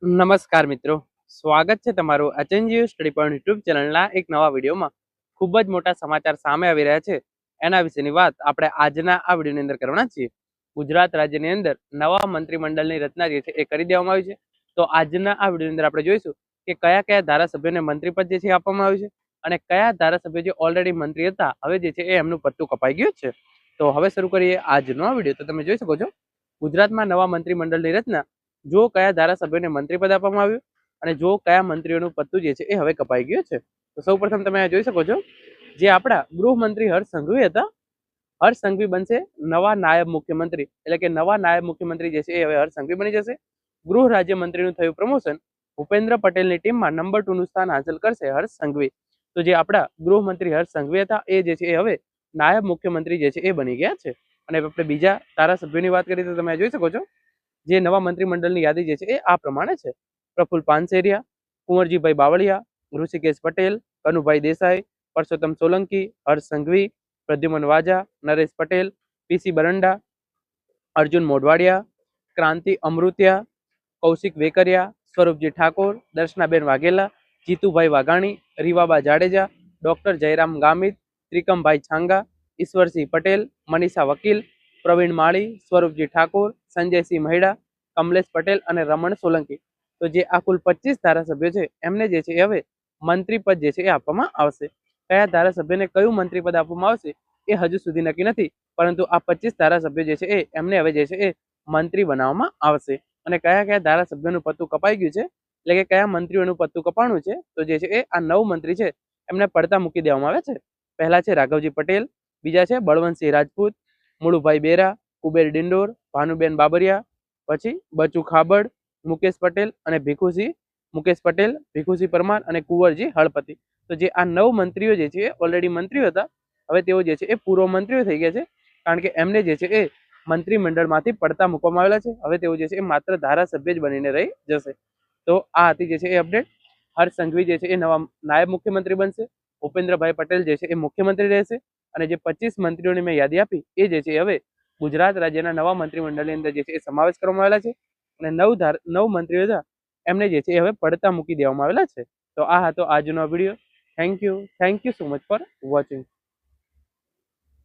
નમસ્કાર મિત્રો, સ્વાગત છે તમારું અચેન્જીવ સ્ટડી પોઈન્ટ યુટ્યુબ ચેનલના એક નવા વિડીયોમાં. ખૂબ જ મોટા સમાચાર સામે આવી રહ્યા છે, એના વિશેની વાત આપણે આજના આ વિડીયોની અંદર કરવાના છીએ. ગુજરાત રાજ્યની અંદર નવા મંત્રીમંડળની રચના જે છે એ કરી દેવામાં આવી છે. તો આજના આ વિડીયોની અંદર આપણે જોઈશું કે કયા કયા ધારાસભ્યોને મંત્રીપદ જે છે આપવામાં આવ્યું છે અને કયા ધારાસભ્યો જે ઓલરેડી મંત્રી હતા હવે જે છે એ એમનું પત્તું કપાઈ ગયું છે. તો હવે શરૂ કરીએ આજનો આ વિડીયો. તો તમે જોઈ શકો છો ગુજરાતમાં નવા મંત્રીમંડળની રચના, જો કયા ધારાસભ્યોને મંત્રીપદ આપવામાં આવ્યું અને જો કયા મંત્રીઓનું પત્તું જે છે એ હવે કપાઈ ગયું છે. તો સૌપ્રથમ તમે જોઈ શકો છો જે આપણા ગૃહમંત્રી હર્ષ સંઘવી હતા, હર્ષ સંઘવી બનશે નવા નાયબ મુખ્યમંત્રી, એટલે કે નવા નાયબ મુખ્યમંત્રી જે છે એ હવે હર્ષ સંઘવી બની જશે. ગૃહ રાજ્યમંત્રીનું થયું પ્રમોશન, ભૂપેન્દ્ર પટેલની ટીમમાં નંબર 2 નું સ્થાન હાંસલ કરશે હર્ષ સંઘવી. તો જે આપણા ગૃહમંત્રી હર્ષ સંઘવી હતા એ જે છે એ હવે નાયબ મુખ્યમંત્રી જે છે એ બની ગયા છે. અને આપણે બીજા ધારાસભ્યોની વાત કરીએ તો તમે જોઈ શકો છો જે નવા મંત્રીમંડળની યાદી જે છે એ આ પ્રમાણે છે: પ્રફુલ પાનસેરિયા, કુંવરજીભાઈ બાવળિયા, ઋષિકેશ પટેલ, કનુભાઈ દેસાઈ, પરસોત્તમ સોલંકી, હર્ષ સંઘવી, પ્રદ્યુમન વાજા, નરેશ પટેલ, પીસી બરંડા, અર્જુન મોઢવાડિયા, ક્રાંતિ અમૃતિયા, કૌશિક વેકરિયા, સ્વરૂપજી ઠાકોર, દર્શનાબેન વાઘેલા, જીતુભાઈ વાઘાણી, રીવાબા જાડેજા, ડોક્ટર જયરામ ગામિત, ત્રિકમભાઈ છાંગા, ઈશ્વરસિંહ પટેલ, મનીષા વકીલ, પ્રવીણ માળી, સ્વરૂપજી ઠાકોર, સંજયસિંહ મહેડા, કમલેશ પટેલ અને રમણ સોલંકી. તો જે આ કુલ 25 ધારાસભ્યો છે એમને જે છે એ હવે મંત્રીપદ જે છે એ આપવામાં આવશે. કયા ધારાસભ્યને કયું મંત્રીપદ આપવામાં આવશે એ હજુ સુધી નક્કી નથી, પરંતુ આ 25 ધારાસભ્યો જે છે એ એમને હવે જે છે એ મંત્રી બનાવવામાં આવશે. અને કયા કયા ધારાસભ્યોનું પત્તું કપાઈ ગયું છે, એટલે કે કયા મંત્રીઓનું પત્તું કપાણું છે, તો જે છે એ આ 9 મંત્રી છે એમને પડતા મૂકી દેવામાં આવે છે. પહેલા છે રાઘવજી પટેલ, બીજા છે બળવંતસિંહ રાજપૂત, મુળુભાઈ બેરા, કુબેર ડિંડોર, ભાનુબેન બાબરિયા, પછી બચુ ખાબડ, મુકેશ પટેલ અને મુકેશ પટેલ, ભીખુસિંહ પરમાર અને કુંવરજી હળપતિ. તો જે આ 9 મંત્રીઓ જે છે ઓલરેડી મંત્રીઓ હતા, હવે તેઓ જે છે એ પૂર્વ મંત્રીઓ થઈ ગયા છે, કારણ કે એમને જે છે એ મંત્રીમંડળમાંથી પડતા મૂકવામાં આવેલા છે. હવે તેઓ જે છે એ માત્ર ધારાસભ્ય જ બનીને રહી જશે. તો આ હતી જે છે એ અપડેટ. હર્ષ સંઘવી જે છે એ નવા નાયબ મુખ્યમંત્રી બનશે, ભૂપેન્દ્રભાઈ પટેલ જે છે એ મુખ્યમંત્રી રહેશે અને જે 25 મંત્રીઓની મેં યાદી આપી એ જે છે હવે ગુજરાત રાજ્યના નવા મંત્રીમંડળની અંદર જે છે એ સમાવેશ કરવામાં આવેલા છે. અને 9 મંત્રીઓ હતા એમને જે છે એ હવે પડતા મૂકી દેવામાં આવેલા છે. તો આ હતો આજનો video. Thank you so much for watching.